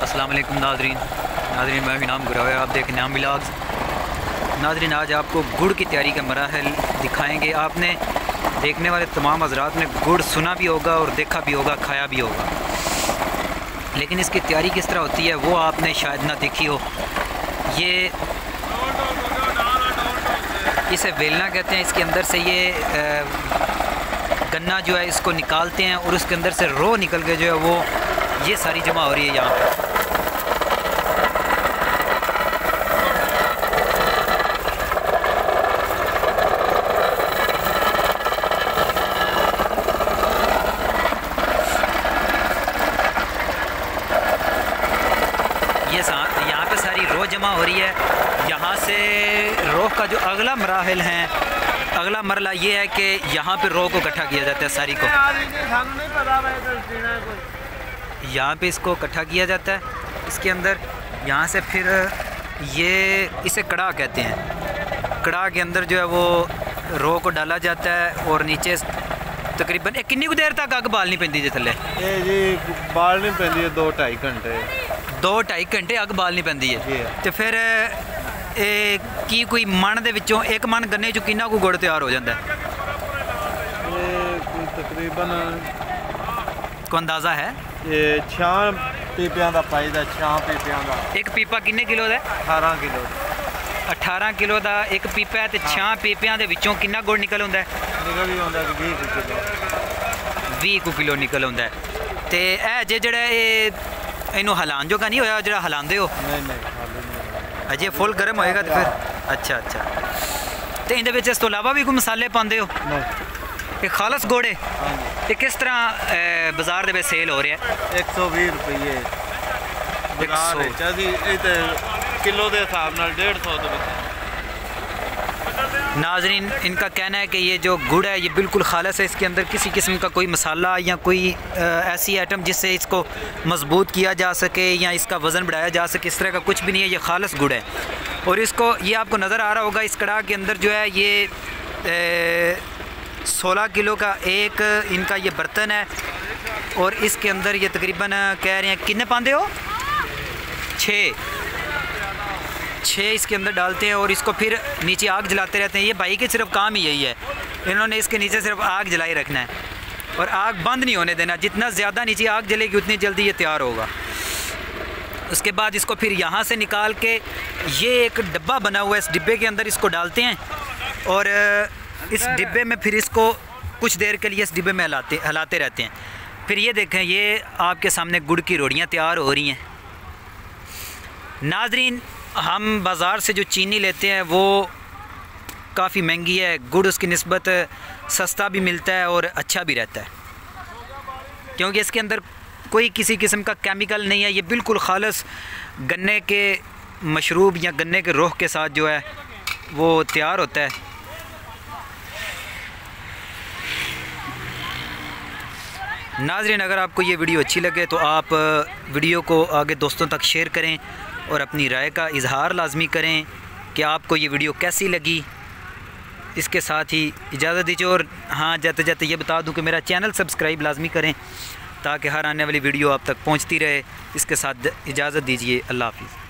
अस्सलाम वालेकुम नाज़रीन, मैं नाम गुरावे, आप देख नाम व्लॉग्स। नाज़रीन, आज आपको गुड़ की तैयारी का मराहल दिखाएंगे। आपने देखने वाले तमाम हज़रात ने गुड़ सुना भी होगा और देखा भी होगा, खाया भी होगा, लेकिन इसकी तैयारी किस तरह होती है वो आपने शायद ना देखी हो। ये इसे वेलना कहते हैं। इसके अंदर से ये गन्ना जो है इसको निकालते हैं और उसके अंदर से रो निकल के जो है वो ये सारी जमा हो रही है यहाँ पे। यहाँ पे सारी रो जमा हो रही है। यहाँ से रो का जो अगला मराहल है, अगला मरला ये है कि यहाँ पे रो को इकट्ठा किया जाता है। सारी को यहाँ पे इसको इकट्ठा किया जाता है। इसके अंदर यहाँ से फिर ये इसे कड़ा कहते हैं। कड़ा के अंदर जो है वो रो को डाला जाता है और नीचे तकरीबन कितनी को देर तक अग बालनी पैंदी जी थले? जी बालनी पैंदी है 2-2.5 घंटे। 2-2.5 घंटे अग बालनी पैंदी है। तो फिर की कोई मन दे विचों एक मन गन्ने चों कितना को गुड़ तैयार हो जाता है? तकरीबन को अंदाज़ा है? ये 6 पीपियां दा पाईदा, 6 पीपियां दा। एक पीपा किन्ने किलो दा? 18 किलो। 18 किलो का एक पीपा है। तो 6 पीपियां दे विचों कितना गुड़ निकल आउंदा है? निकल ही आउंदा 20 किलो। 20 किलो निकल आउंदा है। ते ए जेड़ा इनू हलान जो का नहीं होया, जेड़ा हलांदे हो? नहीं अजे फुल गर्म होएगा तो फिर अच्छा। तो इहदे विच इस तो इलावा भी कोई मसाले पांदे हो? नहीं, ये खालस गुड़ है। ये किस तरह बाजार दे विच सेल हो रहा है? 120 रुपये किलो के हिसाब नाल 150। नाजरीन, इनका कहना है कि ये जो गुड़ है ये बिल्कुल खालस है। इसके अंदर किसी किस्म का कोई मसाला या कोई ऐसी आइटम जिससे इसको मजबूत किया जा सके या इसका वज़न बढ़ाया जा सके, इस तरह का कुछ भी नहीं है। ये खालस गुड़ है। और इसको ये आपको नज़र आ रहा होगा, इस कड़ा के अंदर जो है ये 16 किलो का एक इनका ये बर्तन है। और इसके अंदर ये तकरीबन कह रहे हैं कितने पांदे हो? 6 इसके अंदर डालते हैं और इसको फिर नीचे आग जलाते रहते हैं। ये भाई के सिर्फ काम ही यही है, इन्होंने इसके नीचे सिर्फ आग जलाई रखना है और आग बंद नहीं होने देना। जितना ज़्यादा नीचे आग जलेगी उतनी जल्दी ये तैयार होगा। उसके बाद इसको फिर यहाँ से निकाल के ये एक डिब्बा बना हुआ है, इस डिब्बे के अंदर इसको डालते हैं और इस डिब्बे में फिर इसको कुछ देर के लिए इस डिब्बे में हिलाते रहते हैं। फिर ये देखें, ये आपके सामने गुड़ की रोटियाँ तैयार हो रही हैं। नाजरीन, हम बाज़ार से जो चीनी लेते हैं वो काफ़ी महंगी है। गुड़ उसकी निस्बत सस्ता भी मिलता है और अच्छा भी रहता है, क्योंकि इसके अंदर कोई किसी किस्म का केमिकल नहीं है। ये बिल्कुल खालस गन्ने के मशरूब या गन्ने के रोह के साथ जो है वो तैयार होता है। नाज़रीन, अगर आपको ये वीडियो अच्छी लगे तो आप वीडियो को आगे दोस्तों तक शेयर करें और अपनी राय का इजहार लाजमी करें कि आपको ये वीडियो कैसी लगी। इसके साथ ही इजाज़त दीजिए। और हाँ, जाते जाते ये बता दूं कि मेरा चैनल सब्सक्राइब लाजमी करें ताकि हर आने वाली वीडियो आप तक पहुंचती रहे। इसके साथ इजाज़त दीजिए। अल्लाह हाफ़िज़।